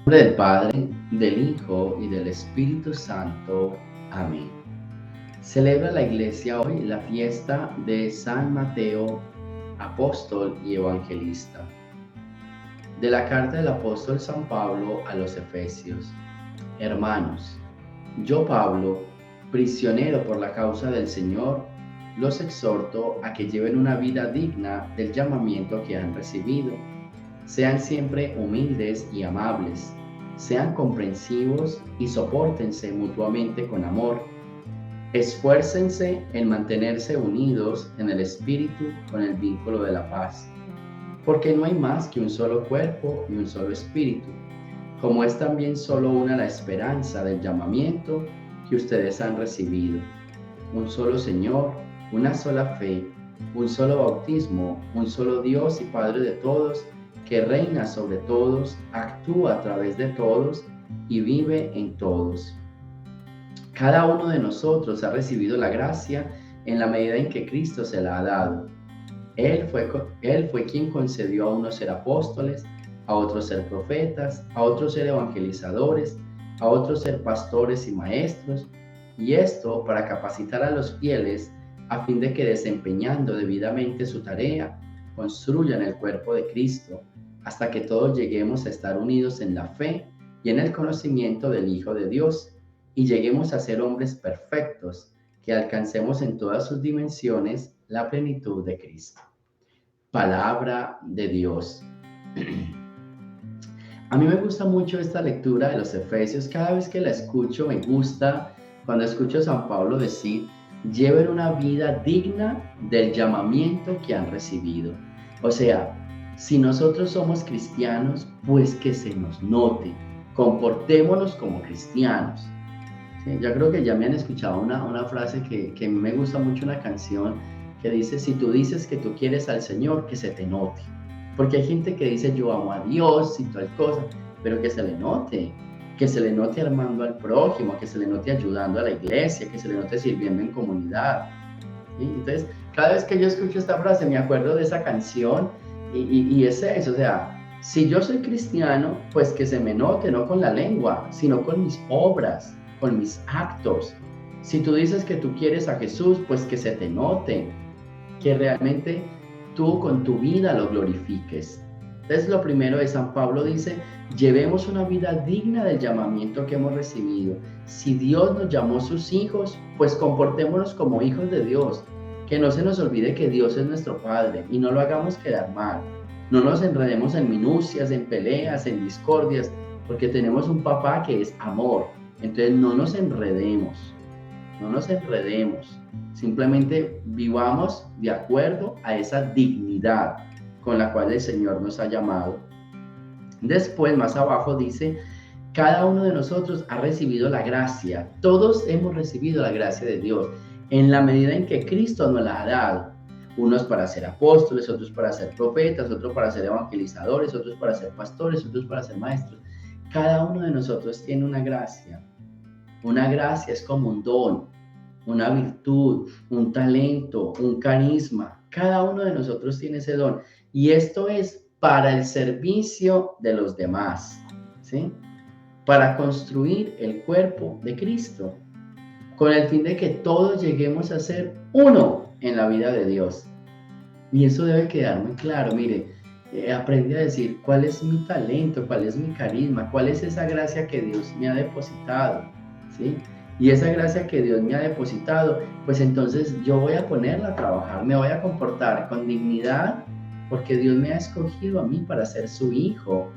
Nombre del Padre, del Hijo y del Espíritu Santo. Amén. Celebra la Iglesia hoy la fiesta de San Mateo, apóstol y evangelista. De la carta del apóstol San Pablo a los Efesios. Hermanos, yo Pablo, prisionero por la causa del Señor, los exhorto a que lleven una vida digna del llamamiento que han recibido. Sean siempre humildes y amables, sean comprensivos y sopórtense mutuamente con amor. Esfuércense en mantenerse unidos en el Espíritu con el vínculo de la paz, porque no hay más que un solo cuerpo y un solo Espíritu, como es también solo una la esperanza del llamamiento que ustedes han recibido. Un solo Señor, una sola fe, un solo bautismo, un solo Dios y Padre de todos, que reina sobre todos, actúa a través de todos y vive en todos. Cada uno de nosotros ha recibido la gracia en la medida en que Cristo se la ha dado. Él fue quien concedió a unos ser apóstoles, a otros ser profetas, a otros ser evangelizadores, a otros ser pastores y maestros, y esto para capacitar a los fieles a fin de que desempeñando debidamente su tarea, construyan el cuerpo de Cristo, hasta que todos lleguemos a estar unidos en la fe y en el conocimiento del Hijo de Dios, y lleguemos a ser hombres perfectos, que alcancemos en todas sus dimensiones la plenitud de Cristo. Palabra de Dios. A mí me gusta mucho esta lectura de los Efesios. Cada vez que la escucho me gusta cuando escucho a San Pablo decir: lleven una vida digna del llamamiento que han recibido. O sea, si nosotros somos cristianos, pues que se nos note, comportémonos como cristianos. ¿Sí? Yo creo que ya me han escuchado una frase que me gusta mucho, una canción que dice: si tú dices que tú quieres al Señor, que se te note. Porque hay gente que dice: yo amo a Dios y tal cosa, pero que se le note amando al prójimo, que se le note ayudando a la iglesia, que se le note sirviendo en comunidad. ¿Sí? Entonces, cada vez que yo escucho esta frase me acuerdo de esa canción y es eso. O sea, si yo soy cristiano, pues que se me note, no con la lengua, sino con mis obras, con mis actos. Si tú dices que tú quieres a Jesús, pues que se te note, que realmente tú con tu vida lo glorifiques. Entonces, lo primero de San Pablo dice: llevemos una vida digna del llamamiento que hemos recibido. Si Dios nos llamó sus hijos, pues comportémonos como hijos de Dios. Que no se nos olvide que Dios es nuestro Padre y no lo hagamos quedar mal. No nos enredemos en minucias, en peleas, en discordias, porque tenemos un papá que es amor. Entonces no nos enredemos. Simplemente vivamos de acuerdo a esa dignidad con la cual el Señor nos ha llamado. Después, más abajo dice: cada uno de nosotros ha recibido la gracia. Todos hemos recibido la gracia de Dios en la medida en que Cristo nos la ha dado. Unos para ser apóstoles, otros para ser profetas, otros para ser evangelizadores, otros para ser pastores, otros para ser maestros. Cada uno de nosotros tiene una gracia. Una gracia es como un don, una virtud, un talento, un carisma. Cada uno de nosotros tiene ese don. Y esto es para el servicio de los demás, ¿sí? Para construir el cuerpo de Cristo, con el fin de que todos lleguemos a ser uno en la vida de Dios. Y eso debe quedar muy claro. Mire, aprende a decir: ¿cuál es mi talento? ¿Cuál es mi carisma? ¿Cuál es esa gracia que Dios me ha depositado? ¿Sí? Y esa gracia que Dios me ha depositado, pues entonces yo voy a ponerla a trabajar, me voy a comportar con dignidad, porque Dios me ha escogido a mí para ser su hijo.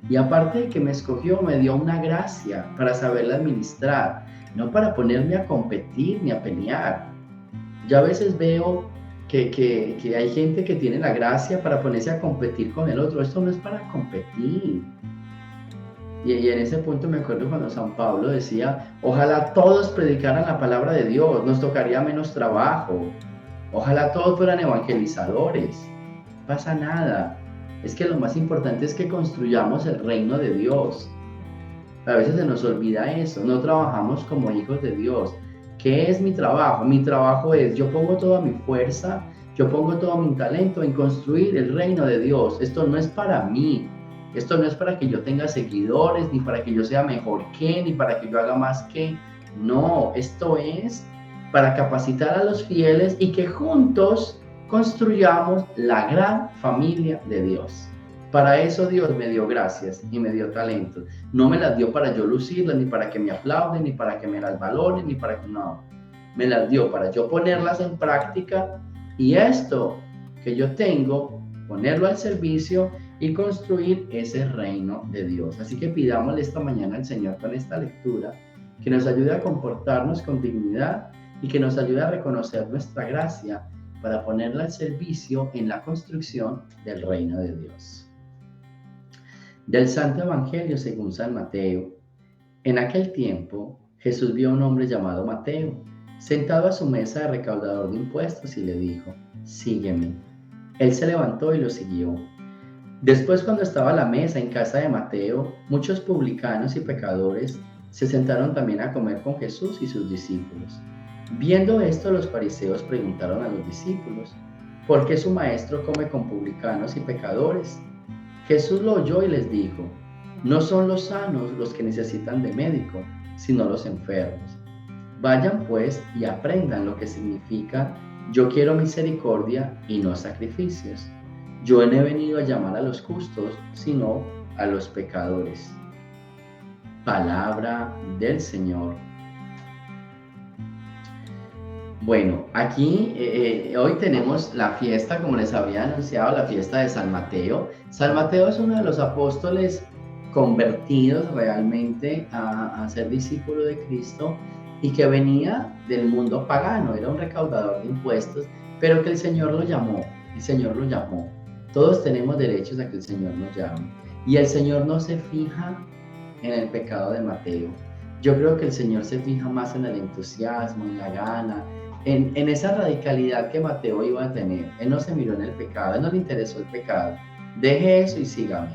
Y aparte de que me escogió, me dio una gracia para saberla administrar, no para ponerme a competir ni a pelear. Yo a veces veo que hay gente que tiene la gracia para ponerse a competir con el otro. Esto no es para competir. Y en ese punto me acuerdo cuando San Pablo decía: ojalá todos predicaran la palabra de Dios, nos tocaría menos trabajo. Ojalá todos fueran evangelizadores. No pasa nada. Es que lo más importante es que construyamos el reino de Dios. A veces se nos olvida eso, no trabajamos como hijos de Dios. ¿Qué es mi trabajo? Mi trabajo es: yo pongo toda mi fuerza, yo pongo todo mi talento en construir el reino de Dios. Esto no es para mí. Esto no es para que yo tenga seguidores, ni para que yo sea mejor que, ni para que yo haga más que. No, esto es para capacitar a los fieles y que juntos construyamos la gran familia de Dios. Para eso Dios me dio gracias y me dio talentos. No me las dio para yo lucirlas, ni para que me aplauden, ni para que me las valoren, ni para que no. Me las dio para yo ponerlas en práctica y esto que yo tengo, ponerlo al servicio y construir ese reino de Dios. Así que pidámosle esta mañana al Señor con esta lectura que nos ayude a comportarnos con dignidad y que nos ayude a reconocer nuestra gracia para ponerla al servicio en la construcción del reino de Dios. Del Santo Evangelio según San Mateo. En aquel tiempo, Jesús vio a un hombre llamado Mateo, sentado a su mesa de recaudador de impuestos y le dijo, sígueme. Él se levantó y lo siguió. Después, cuando estaba a la mesa en casa de Mateo, muchos publicanos y pecadores se sentaron también a comer con Jesús y sus discípulos. Viendo esto, los fariseos preguntaron a los discípulos, ¿por qué su maestro come con publicanos y pecadores? Jesús lo oyó y les dijo, no son los sanos los que necesitan de médico, sino los enfermos. Vayan pues y aprendan lo que significa yo quiero misericordia y no sacrificios. Yo no he venido a llamar a los justos, sino a los pecadores. Palabra del Señor. Bueno, aquí hoy tenemos la fiesta, como les había anunciado, la fiesta de San Mateo. San Mateo es uno de los apóstoles convertidos realmente a ser discípulo de Cristo y que venía del mundo pagano, era un recaudador de impuestos, pero que el Señor lo llamó, Todos tenemos derechos a que el Señor nos llame. Y el Señor no se fija en el pecado de Mateo. Yo creo que el Señor se fija más en el entusiasmo, en la gana, en esa radicalidad que Mateo iba a tener. Él no se miró en el pecado, a él no le interesó el pecado. Deje eso y sígame.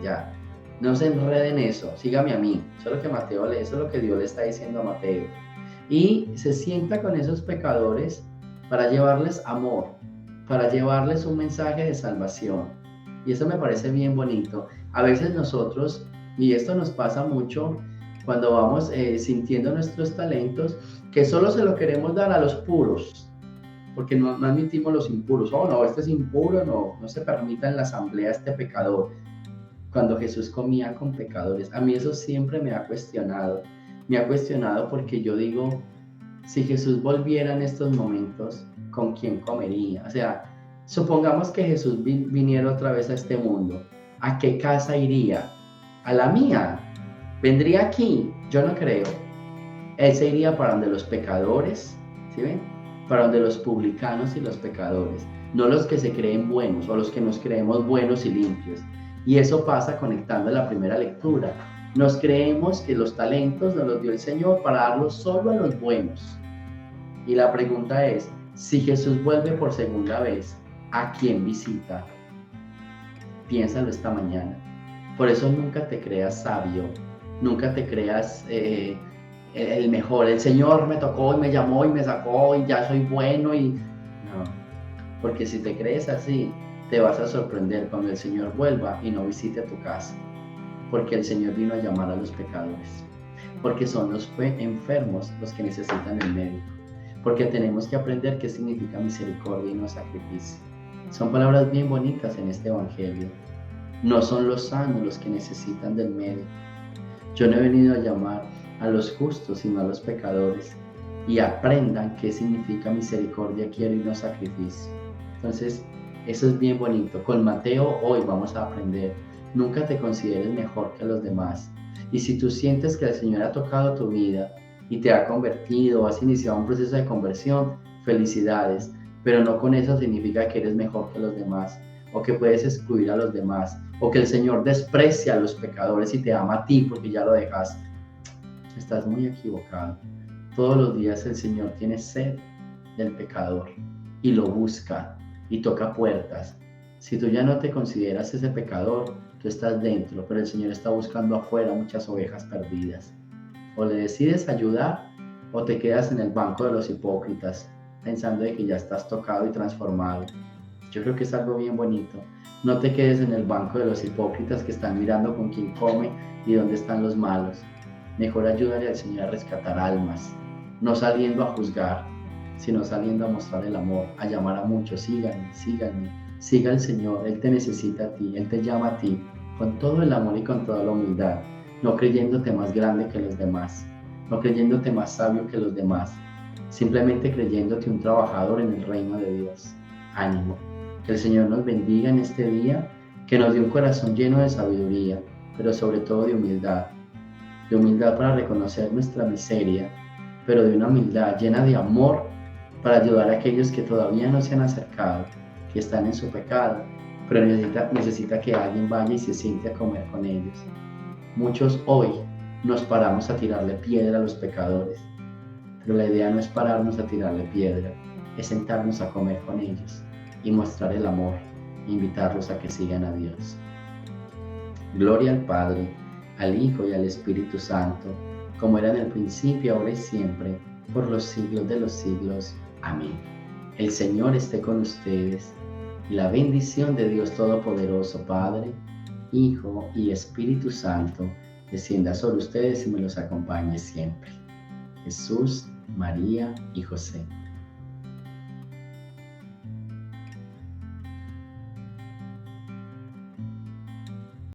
Ya. No se enrede en eso, sígame a mí. Eso es lo que Mateo eso es lo que Dios le está diciendo a Mateo. Y se sienta con esos pecadores para llevarles amor, para llevarles un mensaje de salvación. Y eso me parece bien bonito. A veces nosotros, y esto nos pasa mucho cuando vamos sintiendo nuestros talentos, que solo se lo queremos dar a los puros, porque no admitimos los impuros. Oh, no, este es impuro, no se permita en la asamblea este pecador. Cuando Jesús comía con pecadores, a mí eso siempre me ha cuestionado porque yo digo, si Jesús volviera en estos momentos, ¿con quién comería? O sea, supongamos que Jesús viniera otra vez a este mundo, ¿a qué casa iría? ¿A la mía? ¿Vendría aquí? Yo no creo. Él se iría para donde los pecadores, ¿sí ven? Para donde los publicanos y los pecadores, no los que se creen buenos o los que nos creemos buenos y limpios. Y eso pasa conectando la primera lectura. Nos creemos que los talentos nos los dio el Señor para darlos solo a los buenos. Y la pregunta es, si Jesús vuelve por segunda vez, ¿a quién visita? Piénsalo esta mañana. Por eso nunca te creas sabio, nunca te creas el mejor. El Señor me tocó y me llamó y me sacó y ya soy bueno y... No, porque si te crees así, te vas a sorprender cuando el Señor vuelva y no visite a tu casa, porque el Señor vino a llamar a los pecadores, porque son los enfermos los que necesitan el médico, porque tenemos que aprender qué significa misericordia y no sacrificio. Son palabras bien bonitas en este Evangelio. No son los sanos los que necesitan del médico. Yo no he venido a llamar a los justos, sino a los pecadores, y aprendan qué significa misericordia quiero y no sacrificio. Entonces, eso es bien bonito. Con Mateo hoy vamos a aprender. Nunca te consideres mejor que los demás. Y si tú sientes que el Señor ha tocado tu vida y te ha convertido, has iniciado un proceso de conversión, felicidades. Pero no con eso significa que eres mejor que los demás, o que puedes excluir a los demás, o que el Señor desprecia a los pecadores y te ama a ti porque ya lo dejaste. Estás muy equivocado. Todos los días el Señor tiene sed del pecador y lo busca y toca puertas. Si tú ya no te consideras ese pecador, tú estás dentro, pero el Señor está buscando afuera muchas ovejas perdidas. O le decides ayudar o te quedas en el banco de los hipócritas pensando de que ya estás tocado y transformado. Yo creo que es algo bien bonito. No te quedes en el banco de los hipócritas que están mirando con quién come y dónde están los malos. Mejor ayúdale al Señor a rescatar almas, no saliendo a juzgar, sino saliendo a mostrar el amor, a llamar a muchos. Síganme, síganme, siga al Señor. Él te necesita a ti, Él te llama a ti, con todo el amor y con toda la humildad, no creyéndote más grande que los demás, no creyéndote más sabio que los demás, simplemente creyéndote un trabajador en el reino de Dios. Ánimo, que el Señor nos bendiga en este día, que nos dé un corazón lleno de sabiduría, pero sobre todo de humildad para reconocer nuestra miseria, pero de una humildad llena de amor para ayudar a aquellos que todavía no se han acercado, que están en su pecado, pero necesita que alguien vaya y se siente a comer con ellos. Muchos hoy nos paramos a tirarle piedra a los pecadores, pero la idea no es pararnos a tirarle piedra, es sentarnos a comer con ellos y mostrar el amor, e invitarlos a que sigan a Dios. Gloria al Padre, al Hijo y al Espíritu Santo, como era en el principio, ahora y siempre, por los siglos de los siglos. Amén. El Señor esté con ustedes, y la bendición de Dios Todopoderoso, Padre, Hijo y Espíritu Santo, descienda sobre ustedes y me los acompañe siempre. Jesús, María y José.